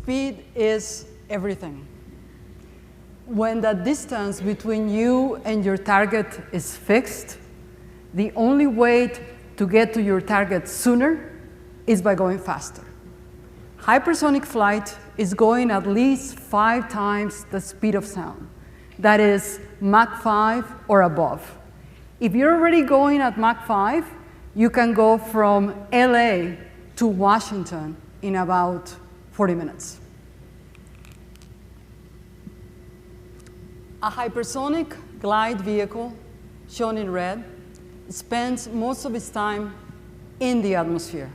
Speed is everything. When the distance between you and your target is fixed, the only way to get to your target sooner is by going faster. Hypersonic flight is going at least 5 times the speed of sound. That is Mach 5 or above. If you're already going at Mach 5, you can go from LA to Washington in about 40 minutes. A hypersonic glide vehicle, shown in red, spends most of its time in the atmosphere.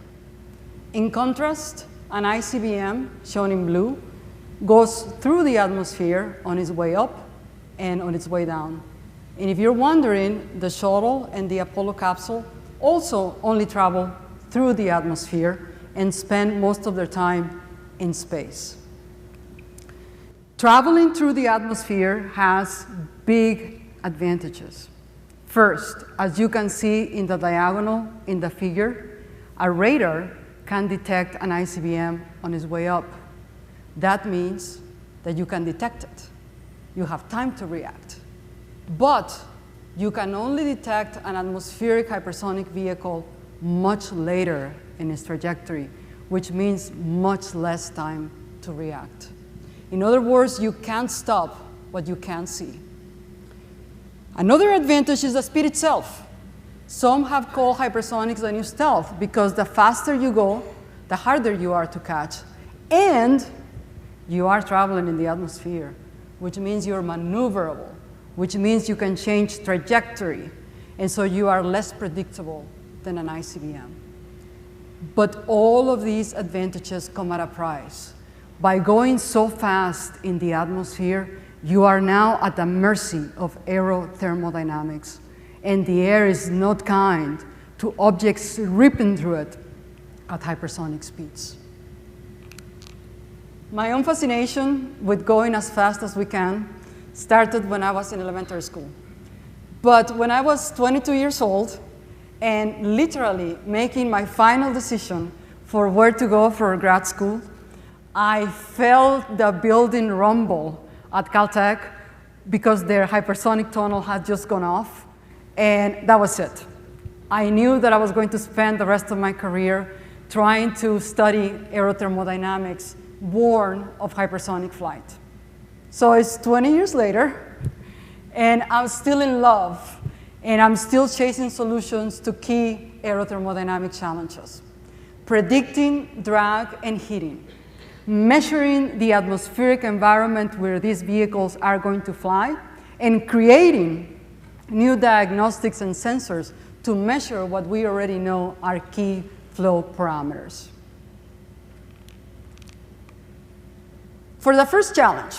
In contrast, an ICBM, shown in blue, goes through the atmosphere on its way up and on its way down. And if you're wondering, the shuttle and the Apollo capsule also only travel through the atmosphere and spend most of their time in space. Traveling through the atmosphere has big advantages. First, as you can see in the diagonal in the figure, a radar can detect an ICBM on its way up. That means that you can detect it. You have time to react. But you can only detect an atmospheric hypersonic vehicle much later in its trajectory, which means much less time to react. In other words, you can't stop what you can't see. Another advantage is the speed itself. Some have called hypersonics the new stealth because the faster you go, the harder you are to catch. And you are traveling in the atmosphere, which means you're maneuverable, which means you can change trajectory. And so you are less predictable than an ICBM. But all of these advantages come at a price. By going so fast in the atmosphere, you are now at the mercy of aerothermodynamics, and the air is not kind to objects ripping through it at hypersonic speeds. My own fascination with going as fast as we can started when I was in elementary school. But when I was 22 years old and literally making my final decision for where to go for grad school, I felt the building rumble at Caltech because their hypersonic tunnel had just gone off, and that was it. I knew that I was going to spend the rest of my career trying to study aerothermodynamics born of hypersonic flight. So it's 20 years later, and I'm still in love, and I'm still chasing solutions to key aerothermodynamic challenges. Predicting drag and heating, measuring the atmospheric environment where these vehicles are going to fly, and creating new diagnostics and sensors to measure what we already know are key flow parameters. For the first challenge,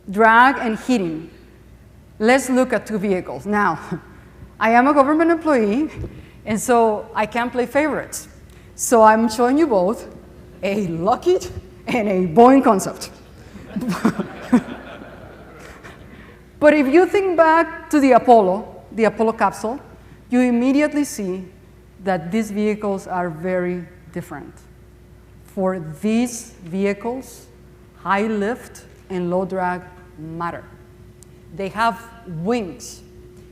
drag and heating, let's look at 2 vehicles. Now, I am a government employee, and so I can't play favorites. So I'm showing you both a Lockheed and a Boeing concept. But if you think back to the Apollo capsule, you immediately see that these vehicles are very different. For these vehicles, high lift and low drag matter. They have wings,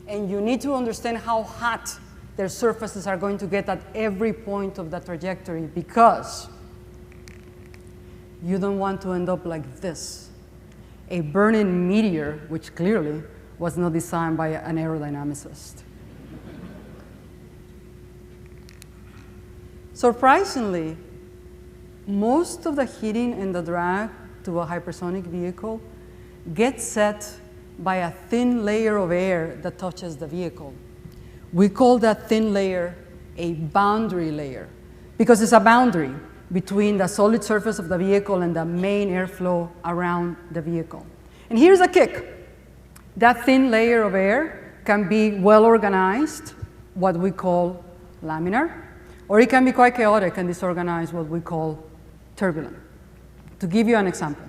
and you need to understand how hot their surfaces are going to get at every point of the trajectory, because you don't want to end up like this, a burning meteor, which clearly was not designed by an aerodynamicist. Surprisingly, most of the heating and the drag to a hypersonic vehicle gets set by a thin layer of air that touches the vehicle. We call that thin layer a boundary layer, because it's a boundary between the solid surface of the vehicle and the main airflow around the vehicle. And here's a kick. That thin layer of air can be well organized, what we call laminar, or it can be quite chaotic and disorganized, what we call turbulent. To give you an example,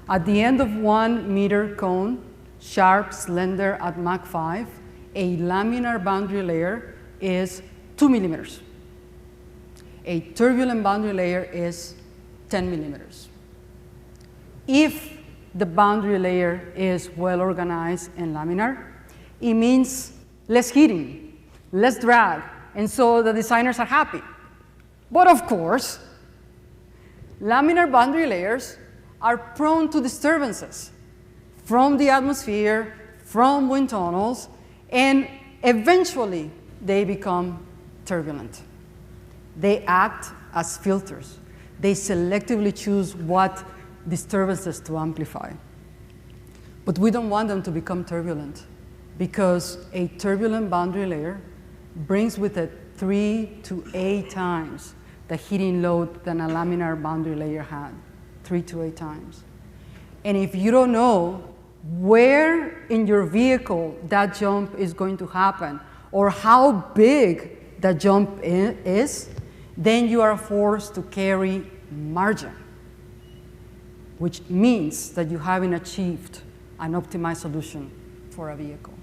at the end of 1 meter cone, sharp, slender at Mach 5, a laminar boundary layer is 2 millimeters. A turbulent boundary layer is 10 millimeters. If the boundary layer is well organized and laminar, it means less heating, less drag, and so the designers are happy. But of course, laminar boundary layers are prone to disturbances from the atmosphere, from wind tunnels, and eventually they become turbulent. They act as filters. They selectively choose what disturbances to amplify. But we don't want them to become turbulent because a turbulent boundary layer brings with it 3 to 8 times the heating load than a laminar boundary layer had, 3 to 8 times. And if you don't know where in your vehicle that jump is going to happen or how big that jump is, then you are forced to carry margin, which means that you haven't achieved an optimized solution for a vehicle.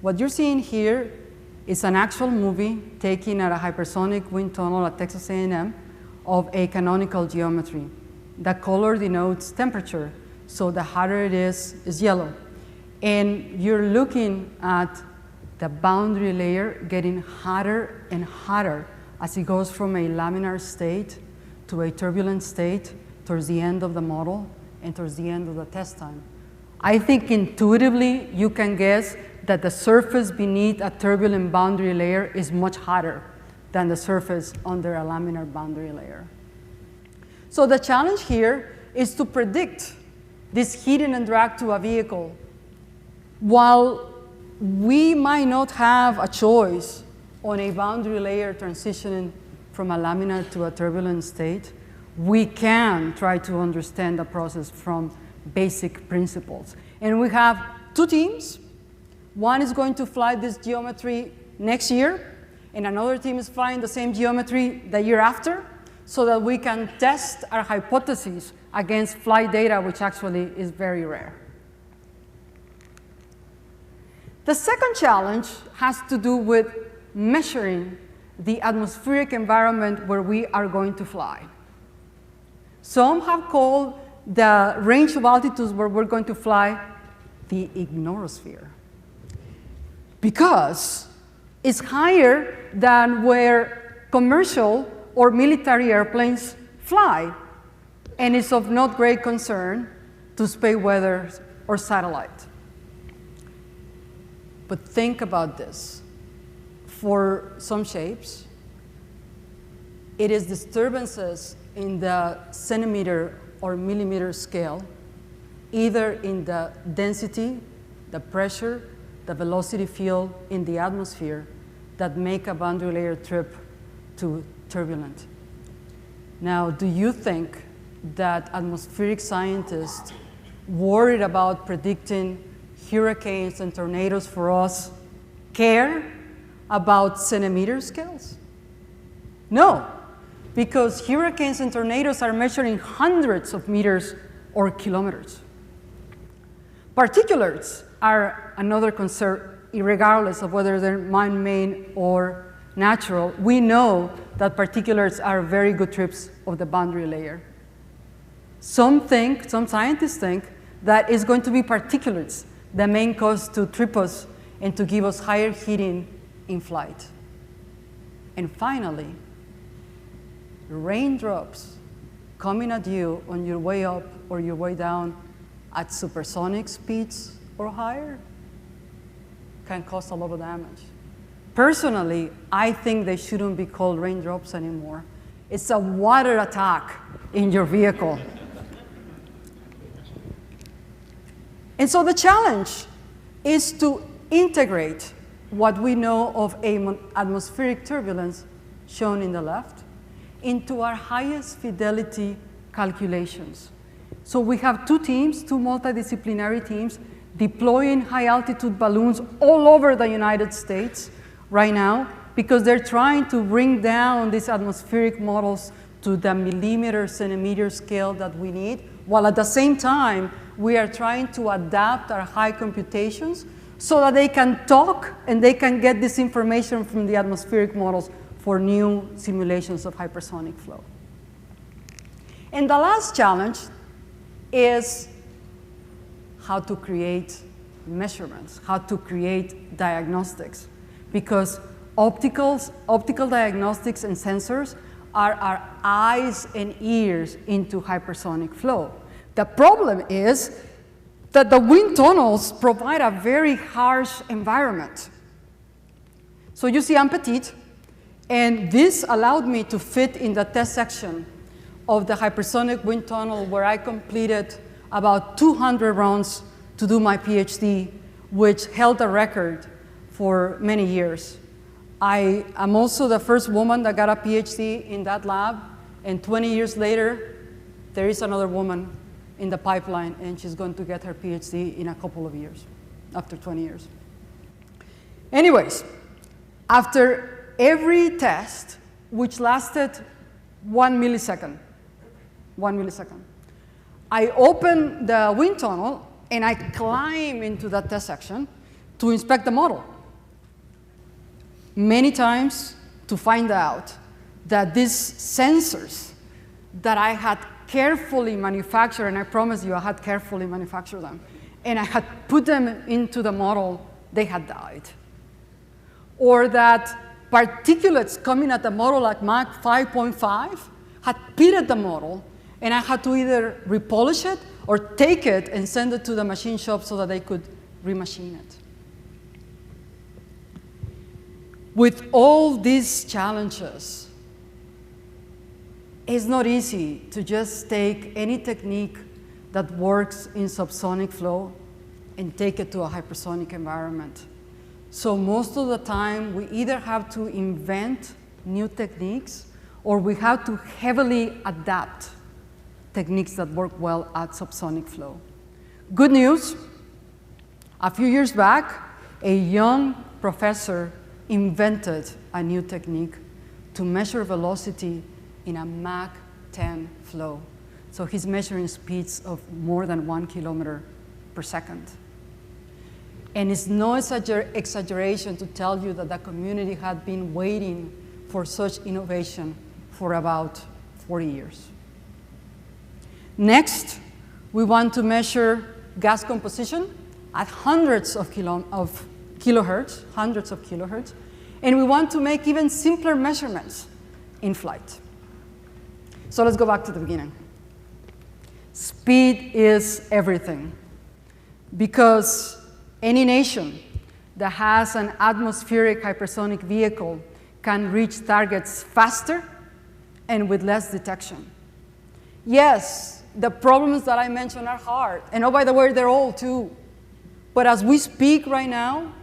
What you're seeing here is an actual movie taken at a hypersonic wind tunnel at Texas A&M of a canonical geometry. The color denotes temperature, so the hotter it is yellow. And you're looking at the boundary layer getting hotter and hotter as it goes from a laminar state to a turbulent state towards the end of the model and towards the end of the test time. I think intuitively you can guess that the surface beneath a turbulent boundary layer is much hotter than the surface under a laminar boundary layer. So the challenge here is to predict this heating and drag to a vehicle. While we might not have a choice on a boundary layer transitioning from a laminar to a turbulent state, we can try to understand the process from basic principles. And we have 2 teams. One is going to fly this geometry next year, and another team is flying the same geometry the year after, so that we can test our hypotheses against flight data, which actually is very rare. The second challenge has to do with measuring the atmospheric environment where we are going to fly. Some have called the range of altitudes where we're going to fly the ignorosphere, because it's higher than where commercial or military airplanes fly, and it's of not great concern to space weather or satellite. But think about this. For some shapes, it is disturbances in the centimeter or millimeter scale, either in the density, the pressure, the velocity field in the atmosphere, that make a boundary layer trip to turbulent. Now, do you think that atmospheric scientists worried about predicting hurricanes and tornadoes for us care about centimeter scales? No, because hurricanes and tornadoes are measuring hundreds of meters or kilometers. Particulates are another concern, regardless of whether they're man-made or natural. We know that particulates are very good trips of the boundary layer. Some scientists think that it's going to be particulates the main cause to trip us and to give us higher heating in flight. And finally, raindrops coming at you on your way up or your way down at supersonic speeds or higher can cause a lot of damage. Personally, I think they shouldn't be called raindrops anymore. It's a water attack in your vehicle. And so the challenge is to integrate what we know of atmospheric turbulence, shown in the left, into our highest fidelity calculations. So we have 2 teams, 2 multidisciplinary teams, deploying high-altitude balloons all over the United States right now, because they're trying to bring down these atmospheric models to the millimeter, centimeter scale that we need, while at the same time, we are trying to adapt our high computations so that they can talk and they can get this information from the atmospheric models for new simulations of hypersonic flow. And the last challenge is how to create measurements, how to create diagnostics, because optical diagnostics and sensors are our eyes and ears into hypersonic flow. The problem is that the wind tunnels provide a very harsh environment. So you see I'm petite, and this allowed me to fit in the test section of the hypersonic wind tunnel where I completed about 200 rounds to do my PhD, which held a record for many years. I am also the first woman that got a PhD in that lab, and 20 years later, there is another woman in the pipeline, and she's going to get her PhD in a couple of years, after 20 years. Anyways, after every test, which lasted 1 millisecond, I open the wind tunnel and I climb into that test section to inspect the model. Many times to find out that these sensors that I had carefully manufactured, and I promise you I had carefully manufactured them, and I had put them into the model, they had died. Or that particulates coming at the model at Mach 5.5 had pitted the model, and I had to either repolish it or take it and send it to the machine shop so that they could remachine it. With all these challenges, it's not easy to just take any technique that works in subsonic flow and take it to a hypersonic environment. So most of the time, we either have to invent new techniques or we have to heavily adapt techniques that work well at subsonic flow. Good news, a few years back, a young professor invented a new technique to measure velocity in a Mach 10 flow. So he's measuring speeds of more than 1 kilometer per second. And it's no exaggeration to tell you that the community had been waiting for such innovation for about 40 years. Next, we want to measure gas composition at hundreds of kilohertz, and we want to make even simpler measurements in flight. So let's go back to the beginning. Speed is everything, because any nation that has an atmospheric hypersonic vehicle can reach targets faster and with less detection. Yes, the problems that I mentioned are hard, and oh, by the way, they're old too. But as we speak right now,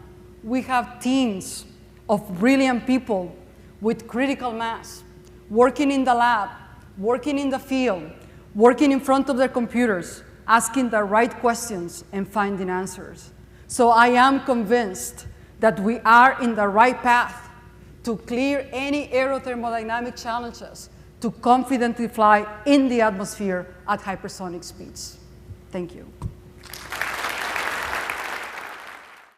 we have teams of brilliant people with critical mass, working in the lab, working in the field, working in front of their computers, asking the right questions and finding answers. So I am convinced that we are in the right path to clear any aerothermodynamic challenges to confidently fly in the atmosphere at hypersonic speeds. Thank you.